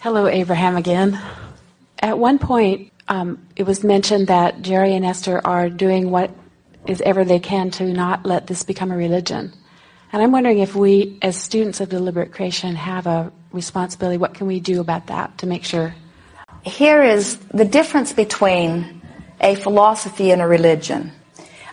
Hello, Abraham again. At one point, it was mentioned that Jerry and Esther are doing what is ever they can to not let this become a religion. And I'm wondering if we, as students of deliberate creation, have a responsibility. What can we do about that to make sure? Here is the difference between a philosophy and a religion.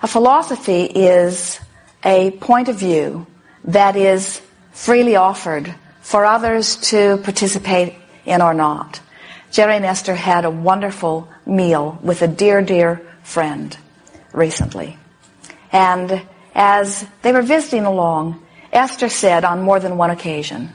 A philosophy is a point of view that is freely offered for others to participate in or not. Jerry and Esther had a wonderful meal with a dear, dear friend recently. And as they were visiting along, Esther said on more than one occasion,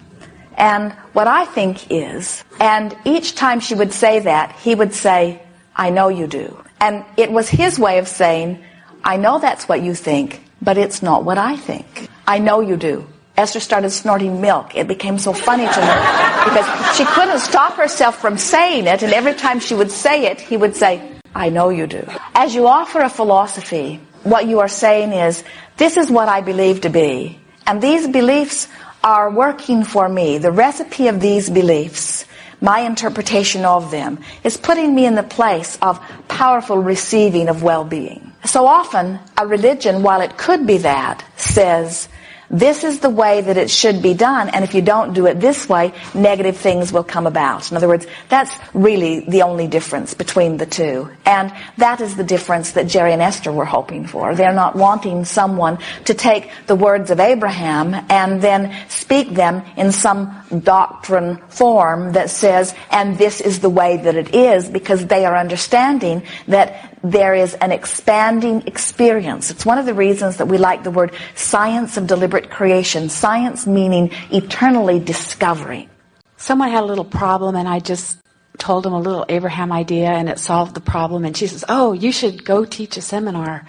and what I think is, and each time she would say that, he would say, I know you do. And it was his way of saying, I know that's what you think, but it's not what I think. I know you do. Esther started snorting milk. It became so funny to her because she couldn't stop herself from saying it, and every time she would say it, he would say, I know you do. As you offer a philosophy, what you are saying is, this is what I believe to be, and these beliefs are working for me. The recipe of these beliefs, my interpretation of them, is putting me in the place of powerful receiving of well-being. So often, a religion, while it could be that, says, this is the way that it should be done, and if you don't do it this way, negative things will come about. In other words, that's really the only difference between the two. And that is the difference that Jerry and Esther were hoping for. They're not wanting someone to take the words of Abraham and then speak them in some doctrine form that says, and this is the way that it is, because they are understanding that there is an expanding experience. It's one of the reasons that we like the word science of deliberate creation. Science meaning eternally discovering. Someone had a little problem, and I just told them a little Abraham idea, and it solved the problem. And she says, oh, you should go teach a seminar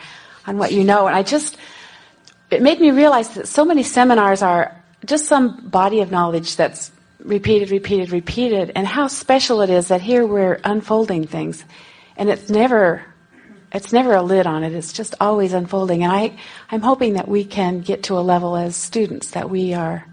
on what you know. And it made me realize that so many seminars are just some body of knowledge that's repeated, and how special it is that here we're unfolding things. And it's never a lid on it. It's just always unfolding. And I'm hoping that we can get to a level as students that we are.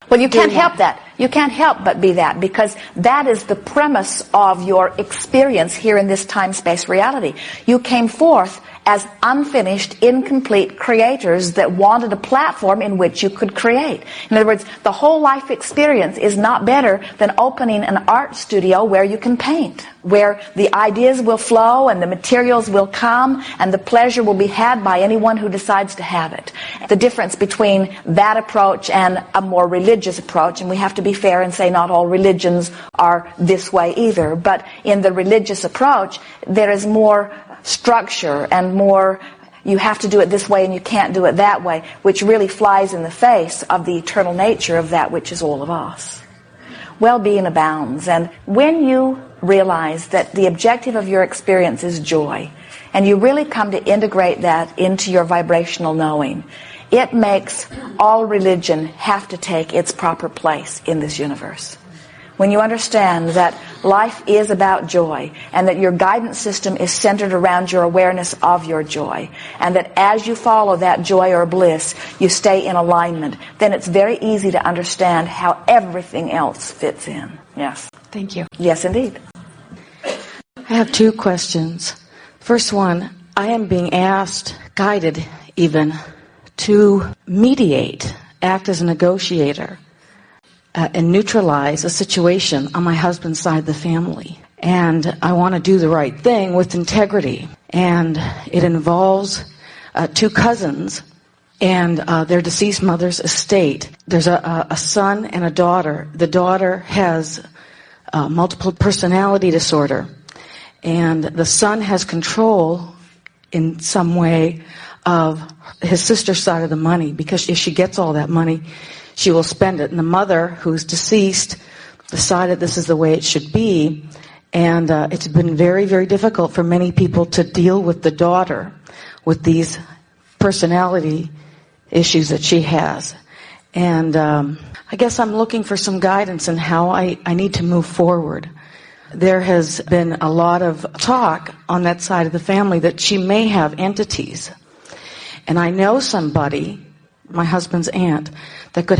Well, you can't help that. You can't help but be that, because that is the premise of your experience here in this time-space reality. You came forth as unfinished, incomplete creators that wanted a platform in which you could create. In other words, the whole life experience is not better than opening an art studio where you can paint, where the ideas will flow and the materials will come and the pleasure will be had by anyone who decides to have it. The difference between that approach and a more religious approach, and we have to be fair and say not all religions are this way either, but in the religious approach, there is more structure and more, you have to do it this way and you can't do it that way, which really flies in the face of the eternal nature of that which is all of us. Well-being abounds, and when you realize that the objective of your experience is joy, and you really come to integrate that into your vibrational knowing, it makes all religion have to take its proper place in this universe. When you understand that life is about joy, and that your guidance system is centered around your awareness of your joy, and that as you follow that joy or bliss, you stay in alignment, then it's very easy to understand how everything else fits in. Yes. Thank you. Yes, indeed. I have two questions. First one, I am being asked, guided even, to mediate, act as a negotiator, and neutralize a situation on my husband's side of the family. And I want to do the right thing with integrity. And it involves two cousins and their deceased mother's estate. There's a son and a daughter. The daughter has multiple personality disorder. And the son has control in some way of his sister's side of the money, because if she gets all that money, she will spend it. And the mother, who's deceased, decided this is the way it should be. And it's been very, very difficult for many people to deal with the daughter with these personality issues that she has. And I guess I'm looking for some guidance in how I need to move forward. There has been a lot of talk on that side of the family that she may have entities. And I know somebody, my husband's aunt, that could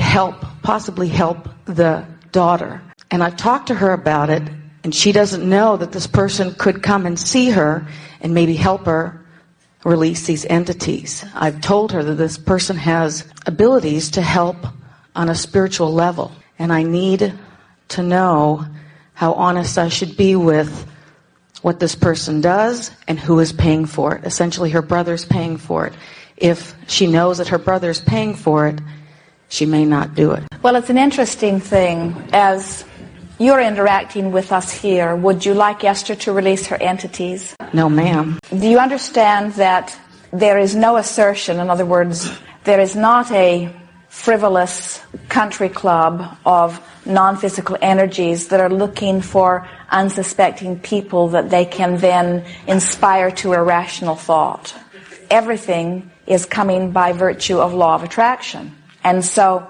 possibly help the daughter. And I've talked to her about it, and she doesn't know that this person could come and see her and maybe help her release these entities. I've told her that this person has abilities to help on a spiritual level, and I need to know how honest I should be with what this person does and who is paying for it. Essentially, her brother's paying for it. If she knows that her brother's paying for it, she may not do it. Well, it's an interesting thing. As you're interacting with us here, would you like Esther to release her entities? No, ma'am. Do you understand that there is no assertion? In other words, there is not a frivolous country club of non-physical energies that are looking for unsuspecting people that they can then inspire to irrational thought. Everything is coming by virtue of law of attraction. And so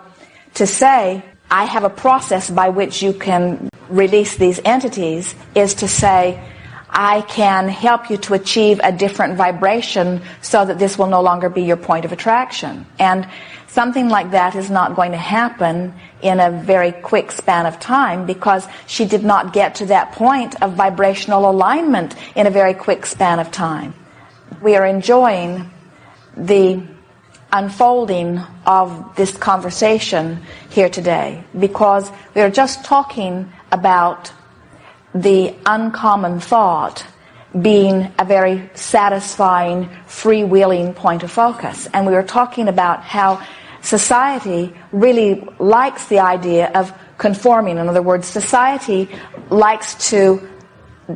to say, I have a process by which you can release these entities, is to say, I can help you to achieve a different vibration so that this will no longer be your point of attraction. And something like that is not going to happen in a very quick span of time, because she did not get to that point of vibrational alignment in a very quick span of time. We are enjoying the unfolding of this conversation here today, because we are just talking about the uncommon thought being a very satisfying, freewheeling point of focus. And we were talking about how society really likes the idea of conforming. In other words, society likes to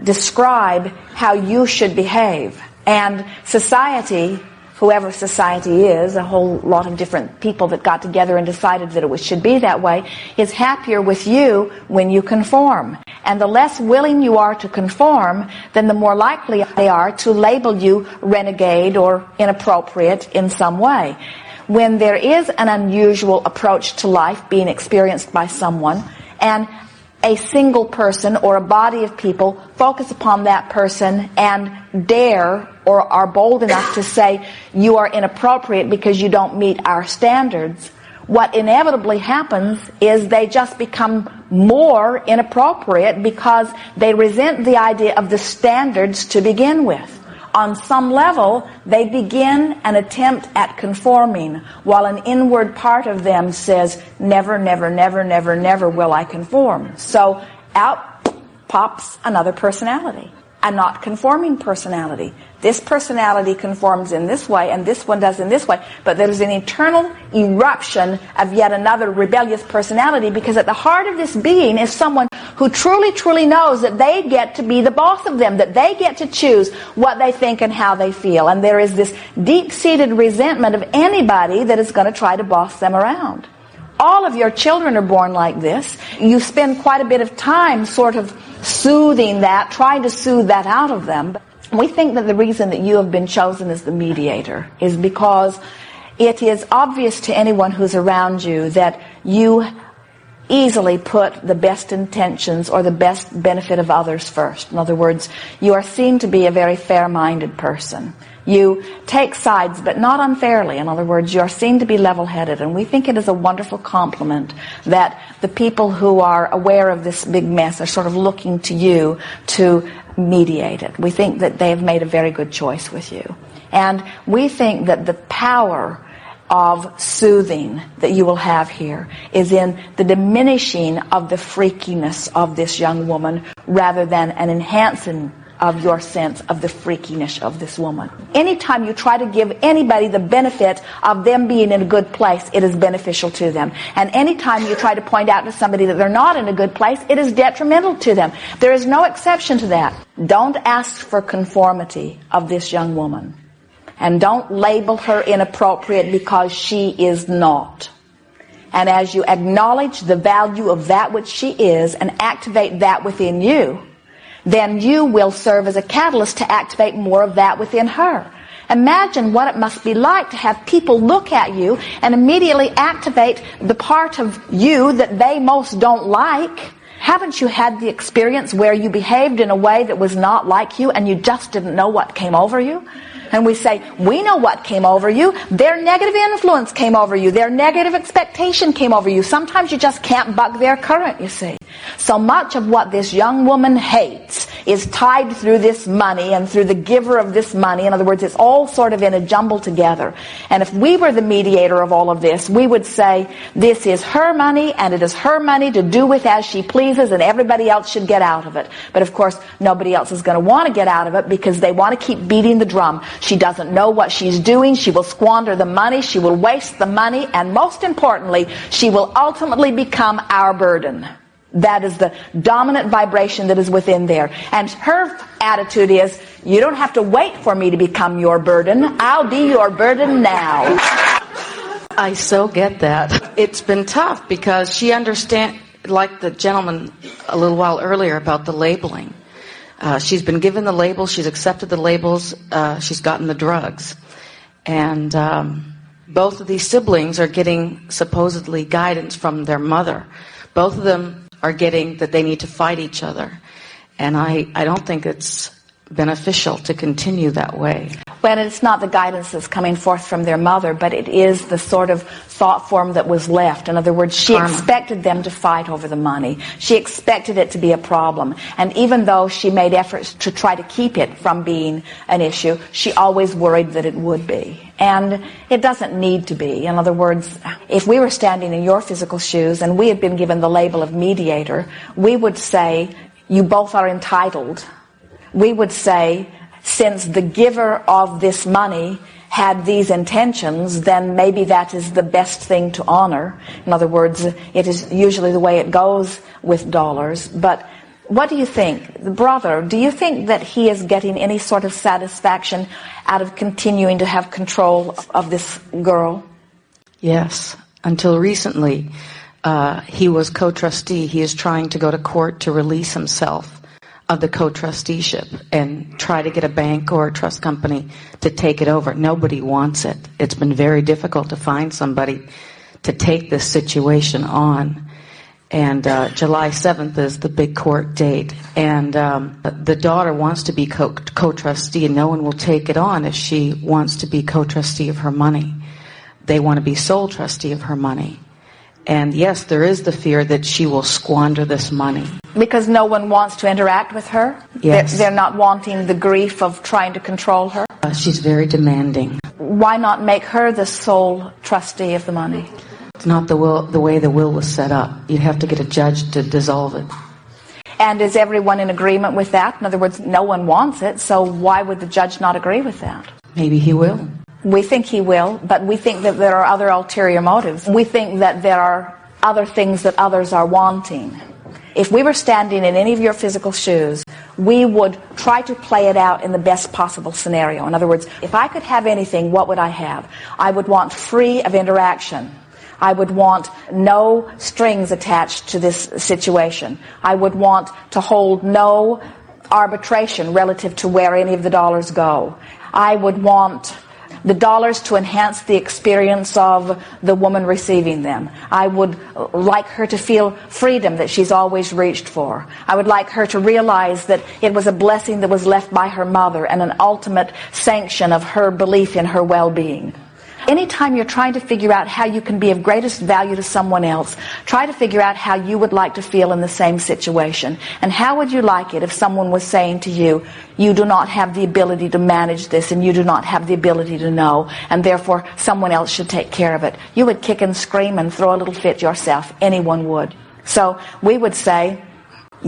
describe how you should behave. And society, whoever society is, a whole lot of different people that got together and decided that it should be that way, is happier with you when you conform. And the less willing you are to conform, then the more likely they are to label you renegade or inappropriate in some way. When there is an unusual approach to life being experienced by someone, and a single person or a body of people focus upon that person and dare or are bold enough to say, you are inappropriate because you don't meet our standards, what inevitably happens is they just become more inappropriate because they resent the idea of the standards to begin with. On some level, they begin an attempt at conforming, while an inward part of them says, never, never, never, never, never will I conform. So out pops another personality, a not conforming personality. This personality conforms in this way, and this one does in this way, but there's an eternal eruption of yet another rebellious personality, because at the heart of this being is someone who truly, truly knows that they get to be the boss of them, that they get to choose what they think and how they feel. And there is this deep-seated resentment of anybody that is going to try to boss them around. All of your children are born like this. You spend quite a bit of time sort of soothing that, trying to soothe that out of them. We think that the reason that you have been chosen as the mediator is because it is obvious to anyone who's around you that you easily put the best intentions or the best benefit of others first. In other words, you are seen to be a very fair-minded person. You take sides, but not unfairly. In other words, you are seen to be level-headed, and we think it is a wonderful compliment that the people who are aware of this big mess are sort of looking to you to mediate it. We think that they have made a very good choice with you. And we think that the power of soothing that you will have here is in the diminishing of the freakiness of this young woman rather than an enhancing of your sense of the freakiness of this woman. Anytime you try to give anybody the benefit of them being in a good place, it is beneficial to them. And anytime you try to point out to somebody that they're not in a good place, it is detrimental to them. There is no exception to that. Don't ask for conformity of this young woman. And don't label her inappropriate because she is not. And as you acknowledge the value of that which she is and activate that within you, then you will serve as a catalyst to activate more of that within her. Imagine what it must be like to have people look at you and immediately activate the part of you that they most don't like. Haven't you had the experience where you behaved in a way that was not like you and you just didn't know what came over you? And we say, we know what came over you. Their negative influence came over you. Their negative expectation came over you. Sometimes you just can't buck their current, you see. So much of what this young woman hates is tied through this money and through the giver of this money. In other words, it's all sort of in a jumble together. And if we were the mediator of all of this, we would say, this is her money, and it is her money to do with as she pleases, and everybody else should get out of it. But of course, nobody else is going to want to get out of it because they want to keep beating the drum. She doesn't know what she's doing. She will squander the money. She will waste the money. And most importantly, she will ultimately become our burden. That is the dominant vibration that is within there. And her attitude is, you don't have to wait for me to become your burden. I'll be your burden now. I so get that. It's been tough because she understands, like the gentleman a little while earlier about the labeling. She's been given the labels, she's accepted the labels, she's gotten the drugs. And both of these siblings are getting supposedly guidance from their mother. Both of them are getting that they need to fight each other. And I don't think it's beneficial to continue that way. Well, it's not the guidance that's coming forth from their mother, but it is the sort of thought form that was left. In other words, she expected them to fight over the money. She expected it to be a problem. And even though she made efforts to try to keep it from being an issue, she always worried that it would be. And it doesn't need to be. In other words, if we were standing in your physical shoes and we had been given the label of mediator, we would say, you both are entitled. We would say, since the giver of this money had these intentions, then maybe that is the best thing to honor. In other words, it is usually the way it goes with dollars. But what do you think? The brother, do you think that he is getting any sort of satisfaction out of continuing to have control of this girl? Yes. Until recently, he was co-trustee. He is trying to go to court to release himself of the co-trusteeship and try to get a bank or a trust company to take it over. Nobody wants it. It's been very difficult to find somebody to take this situation on. And July 7th is the big court date. And the daughter wants to be co-trustee, and no one will take it on if she wants to be co-trustee of her money. They want to be sole trustee of her money. And yes, there is the fear that she will squander this money. Because no one wants to interact with her? Yes. They're not wanting the grief of trying to control her? She's very demanding. Why not make her the sole trustee of the money? It's not the way the will was set up. You'd have to get a judge to dissolve it. And is everyone in agreement with that? In other words, no one wants it, so why would the judge not agree with that? Maybe he will. We think he will, but we think that there are other ulterior motives. We think that there are other things that others are wanting. If we were standing in any of your physical shoes, we would try to play it out in the best possible scenario. In other words, if I could have anything, what would I have? I would want free of interaction. I would want no strings attached to this situation. I would want to hold no arbitration relative to where any of the dollars go. I would want the dollars to enhance the experience of the woman receiving them. I would like her to feel freedom that she's always reached for. I would like her to realize that it was a blessing that was left by her mother and an ultimate sanction of her belief in her well-being. Anytime you're trying to figure out how you can be of greatest value to someone else, try to figure out how you would like to feel in the same situation. And how would you like it if someone was saying to you, you do not have the ability to manage this and you do not have the ability to know, and therefore someone else should take care of it? You would kick and scream and throw a little fit yourself. Anyone would. So we would say,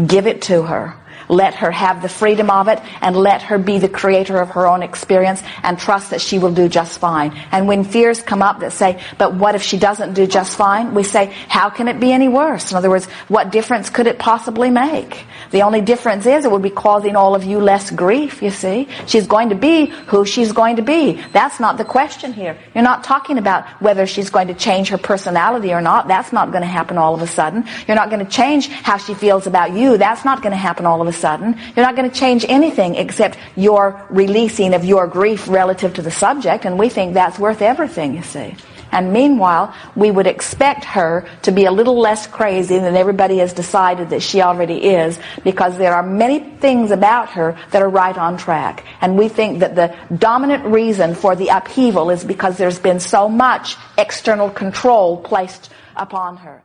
give it to her. Let her have the freedom of it, and let her be the creator of her own experience, and trust that she will do just fine. And when fears come up that say, but what if she doesn't do just fine? We say, how can it be any worse? In other words, what difference could it possibly make? The only difference is it would be causing all of you less grief, you see. She's going to be who she's going to be. That's not the question here. You're not talking about whether she's going to change her personality or not. That's not going to happen all of a sudden. You're not going to change how she feels about you. That's not going to happen all of a sudden. You're not going to change anything except your releasing of your grief relative to the subject, and we think that's worth everything, you see. And meanwhile, we would expect her to be a little less crazy than everybody has decided that she already is, because there are many things about her that are right on track. And we think that the dominant reason for the upheaval is because there's been so much external control placed upon her.